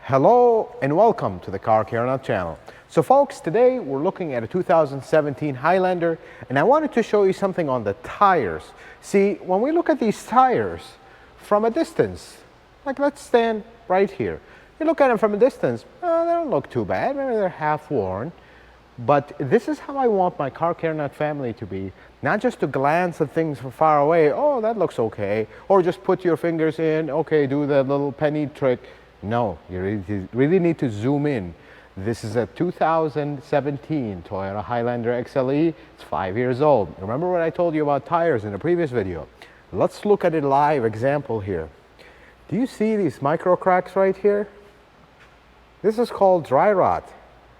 Hello and welcome to the Car Care Nut channel. So folks, today we're looking at a 2017 Highlander, and I wanted to show you something on the tires. See, when we look at these tires from a distance, like let's stand right here. You look at them from a distance, they don't look too bad, maybe they're half worn. But this is how I want my Car Care Nut family to be. Not just to glance at things from far away, oh, that looks okay. Or just put your fingers in, okay, do the little penny trick. No, you really need to zoom in. This is a 2017 Toyota Highlander XLE. It's 5 years old. Remember what I told you about tires in the previous video? Let's look at a live example here. Do you see these micro cracks right here? This is called dry rot.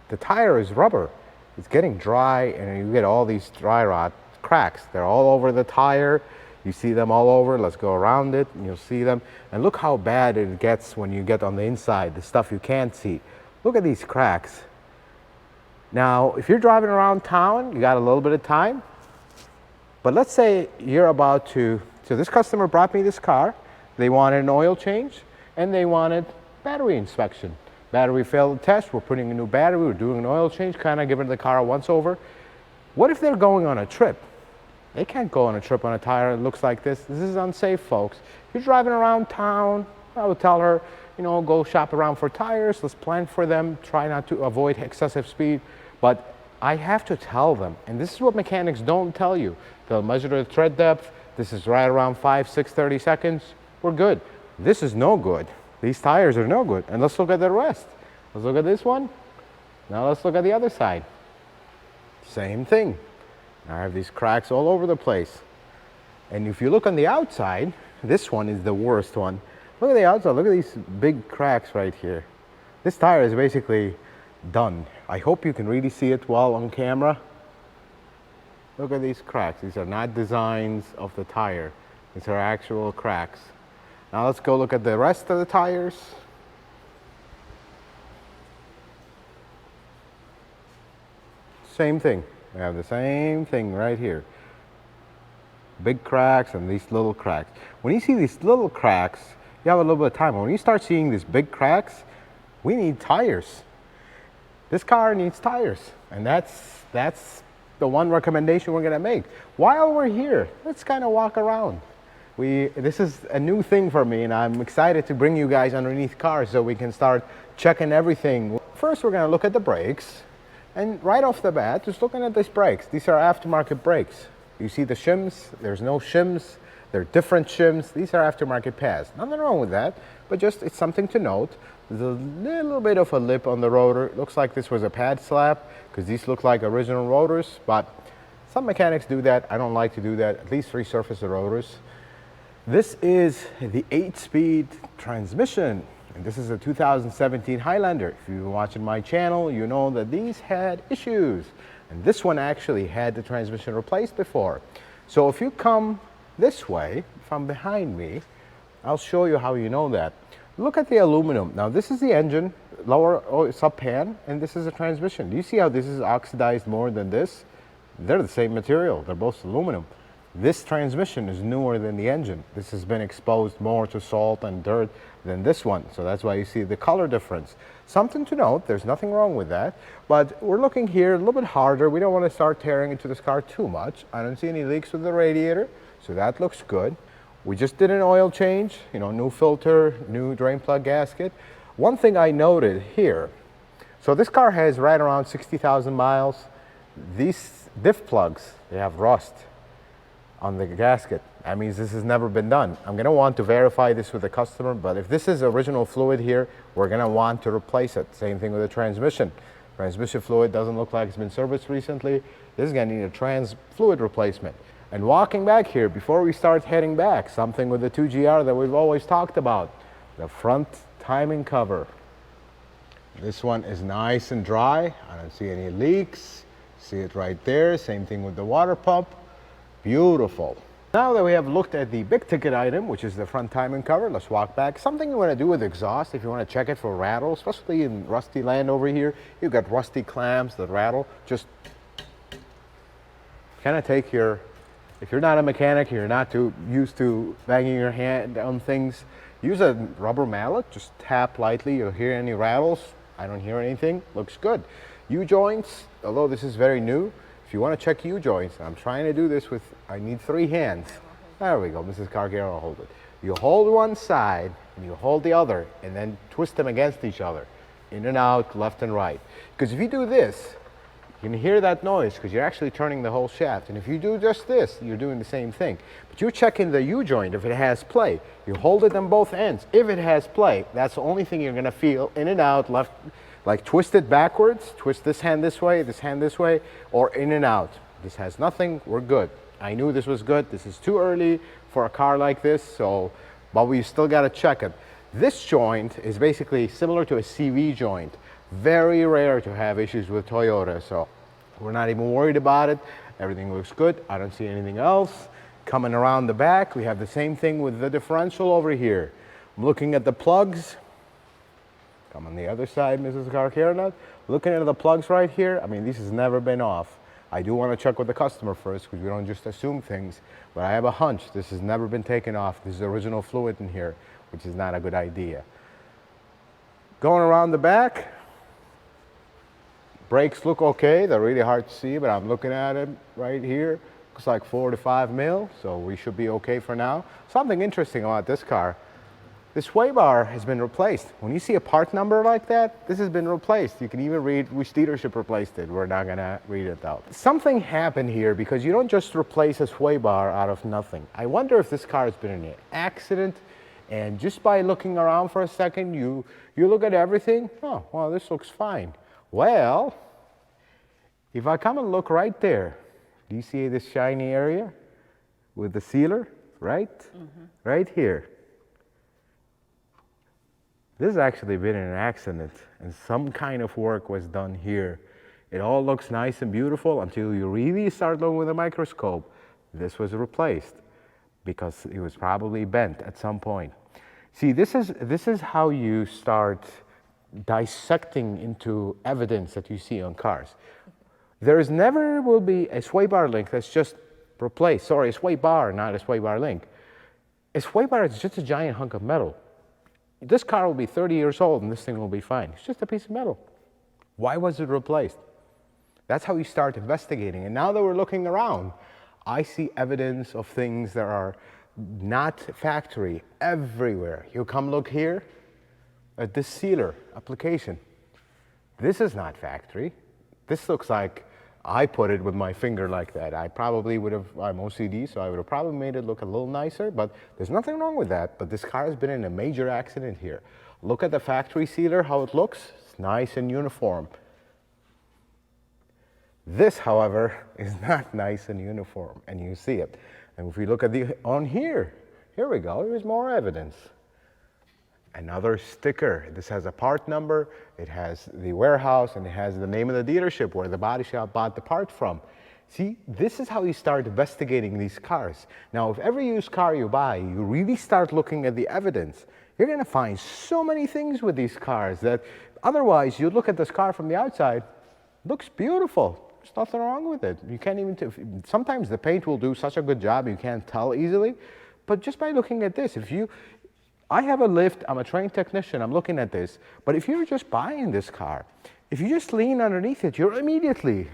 The tire is rubber. It's getting dry and you get all these dry rot cracks. They're all over the tire. You see them all over. Let's go around it and you'll see them. And look how bad it gets when you get on the inside, the stuff you can't see. Look at these cracks. Now, if you're driving around town, you got a little bit of time. But let's say you're about to, so this customer brought me this car. They wanted an oil change and they wanted battery inspection. Battery failed the test, we're putting a new battery, we're doing an oil change, kind of giving the car a once over. What if they're going on a trip? They can't go on a trip on a tire that looks like this. This is unsafe, folks. If you're driving around town, I would tell her, you know, go shop around for tires, let's plan for them, try not to avoid excessive speed. But I have to tell them, and this is what mechanics don't tell you. They'll measure the tread depth, this is right around 5, 6, 30 seconds, we're good. This is no good. These tires are no good. And let's look at the rest. Let's look at this one. Now let's look at the other side. Same thing. I have these cracks all over the place. And if you look on the outside, this one is the worst one. Look at the outside. Look at these big cracks right here. This tire is basically done. I hope you can really see it well on camera. Look at these cracks. These are not designs of the tire. These are actual cracks. Now let's go look at the rest of the tires. Same thing. We have the same thing right here. Big cracks and these little cracks. When you see these little cracks, you have a little bit of time. When you start seeing these big cracks, we need tires. This car needs tires. And that's the one recommendation we're gonna make. While we're here, let's kind of walk around. This is a new thing for me and I'm excited to bring you guys underneath cars so we can start checking everything. First, we're gonna look at the brakes. And right off the bat, just looking at these brakes, these are aftermarket brakes. You see the shims, there's no shims, they're different shims. These are aftermarket pads. Nothing wrong with that, but just it's something to note. There's a little bit of a lip on the rotor. It looks like this was a pad slap because these look like original rotors, but some mechanics do that. I don't like to do that, at least resurface the rotors. This is the 8-speed transmission. And this is a 2017 Highlander. If you've been watching my channel, you know that these had issues. And this one actually had the transmission replaced before. So if you come this way, from behind me, I'll show you how you know that. Look at the aluminum. Now this is the engine, lower sub-pan, and this is a transmission. Do you see how this is oxidized more than this? They're the same material. They're both aluminum. This transmission is newer than the engine. This has been exposed more to salt and dirt than this one. So that's why you see the color difference. Something to note, there's nothing wrong with that. But we're looking here a little bit harder. We don't want to start tearing into this car too much. I don't see any leaks with the radiator, so that looks good. We just did an oil change, you know, new filter, new drain plug gasket. One thing I noted here, so this car has right around 60,000 miles. These diff plugs, they have rust on the gasket. That means this has never been done. I'm gonna want to verify this with the customer, but if this is original fluid here, we're gonna want to replace it. Same thing with the transmission. Transmission fluid doesn't look like it's been serviced recently. This is gonna need a trans fluid replacement. And walking back here, before we start heading back, something with the 2GR that we've always talked about, the front timing cover. This one is nice and dry. I don't see any leaks. See it right there. Same thing with the water pump. Beautiful. Now that we have looked at the big ticket item, which is the front timing cover, let's walk back. Something you want to do with exhaust, if you want to check it for rattle, especially in rusty land over here, you've got rusty clamps that rattle. Just kind of take your, if you're not a mechanic, you're not too used to banging your hand on things, Use a rubber mallet, just tap lightly. You'll hear any rattles. I don't hear anything. Looks good. U-joints, although this is very new, if you want to check U-joints, I'm trying to do this with, I need 3 hands. There we go, Mrs. Cargill will hold it. You hold one side and you hold the other and then twist them against each other. In and out, left and right. Because if you do this, you can hear that noise because you're actually turning the whole shaft. And if you do just this, you're doing the same thing. But you're checking the U-joint if it has play. You hold it on both ends. If it has play, that's the only thing you're going to feel in and out, left, like twist it backwards, twist this hand this way, or in and out. This has nothing, we're good. I knew this was good. This is too early for a car like this, so, but we still got to check it. This joint is basically similar to a CV joint. Very rare to have issues with Toyota, so we're not even worried about it. Everything looks good. I don't see anything else. Coming around the back, we have the same thing with the differential over here. I'm looking at the plugs. Come on the other side, Mrs. Carcarnut. Looking at the plugs right here, I mean, this has never been off. I do want to check with the customer first because we don't just assume things, but I have a hunch this has never been taken off. This is original fluid in here, which is not a good idea. Going around the back, brakes look okay. They're really hard to see, but I'm looking at it right here. Looks like 4 to 5 mil, so we should be okay for now. Something interesting about this car, this sway bar has been replaced. When you see a part number like that, this has been replaced. You can even read which dealership replaced it. We're not gonna read it out. Something happened here because you don't just replace a sway bar out of nothing. I wonder if this car has been in an accident, and just by looking around for a second, you look at everything, oh, well, this looks fine. Well, if I come and look right there, do you see this shiny area with the sealer, right? Right here. This has actually been an accident and some kind of work was done here. It all looks nice and beautiful until you really start looking with a microscope. This was replaced because it was probably bent at some point. See, this is how you start dissecting into evidence that you see on cars. There is never will be a sway bar link that's just replaced. Sorry, a sway bar, not a sway bar link. A sway bar is just a giant hunk of metal. This car will be 30 years old and this thing will be fine. It's just a piece of metal. Why was it replaced? That's how you start investigating. And now that we're looking around, I see evidence of things that are not factory everywhere. You come look here at this sealer application. This is not factory. This looks like I put it with my finger like that. I probably would have, I'm OCD, so I would have probably made it look a little nicer, but there's nothing wrong with that. But this car has been in a major accident here. Look at the factory sealer, how it looks. It's nice and uniform. This, however, is not nice and uniform, and you see it. And if we look at on here we go, here's more evidence. Another sticker. This has a part number, it has the warehouse, and it has the name of the dealership where the body shop bought the part from. See, this is how you start investigating these cars. Now, if every used car you buy, you really start looking at the evidence, you're gonna find so many things with these cars that otherwise you look at this car from the outside, looks beautiful. There's nothing wrong with it. You can't even, sometimes the paint will do such a good job you can't tell easily, but just by looking at this, I have a lift, I'm a trained technician, I'm looking at this, but if you're just buying this car, if you just lean underneath it, you'll immediately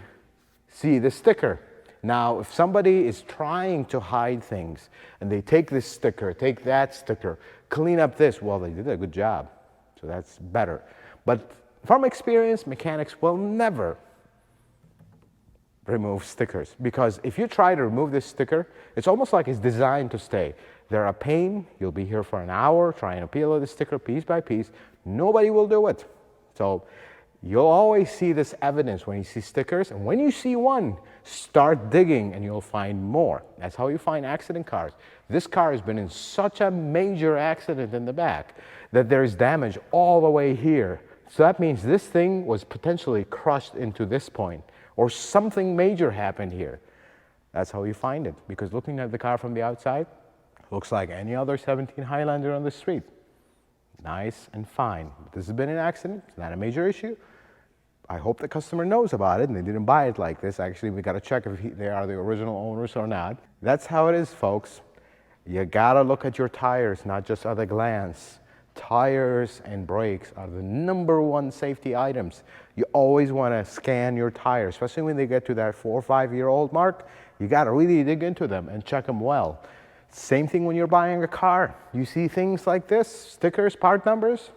see the sticker. Now, if somebody is trying to hide things and they take this sticker, take that sticker, clean up this, well, they did a good job, so that's better. But from experience, mechanics will never remove stickers, because if you try to remove this sticker, it's almost like it's designed to stay. They're a pain. You'll be here for an hour trying to peel the sticker piece by piece. Nobody will do it. So you'll always see this evidence when you see stickers, and when you see one, start digging and you'll find more. That's how you find accident cars. This car has been in such a major accident in the back that there's damage all the way here. So that means this thing was potentially crushed into this point, or something major happened here. That's how you find it, because looking at the car from the outside, looks like any other 17 Highlander on the street. Nice and fine. This has been an accident, it's not a major issue. I hope the customer knows about it and they didn't buy it like this. Actually, we gotta check if they are the original owners or not. That's how it is, folks. You gotta look at your tires, not just at a glance. Tires and brakes are the #1 safety items. You always wanna scan your tires, especially when they get to that 4 or 5-year-old mark. You gotta really dig into them and check them well. Same thing when you're buying a car. You see things like this, stickers, part numbers,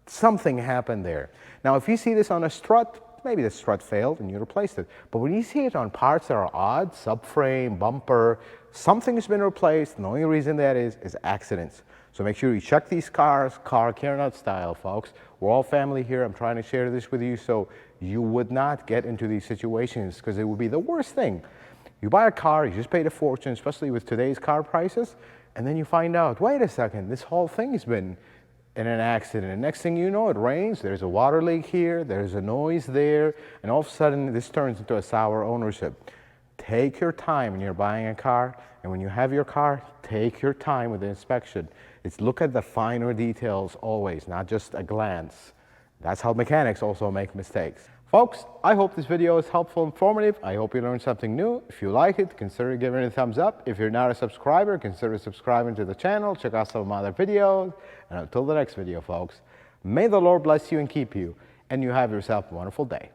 something happened there. Now, if you see this on a strut, maybe the strut failed and you replaced it. But when you see it on parts that are odd, subframe, bumper, something has been replaced, and the only reason that is accidents. So make sure you check these cars, car care nut style, folks. We're all family here. I'm trying to share this with you so you would not get into these situations, because it would be the worst thing. You buy a car, you just paid a fortune, especially with today's car prices, and then you find out, wait a second, this whole thing has been in an accident. And next thing you know, it rains, there's a water leak here, there's a noise there, and all of a sudden this turns into a sour ownership. Take your time when you're buying a car, and when you have your car, take your time with the inspection. It's look at the finer details always, not just a glance. That's how mechanics also make mistakes. Folks, I hope this video is helpful and informative. I hope you learned something new. If you like it, consider giving it a thumbs up. If you're not a subscriber, consider subscribing to the channel. Check out some of my other videos. And until the next video, folks, may the Lord bless you and keep you, and you have yourself a wonderful day.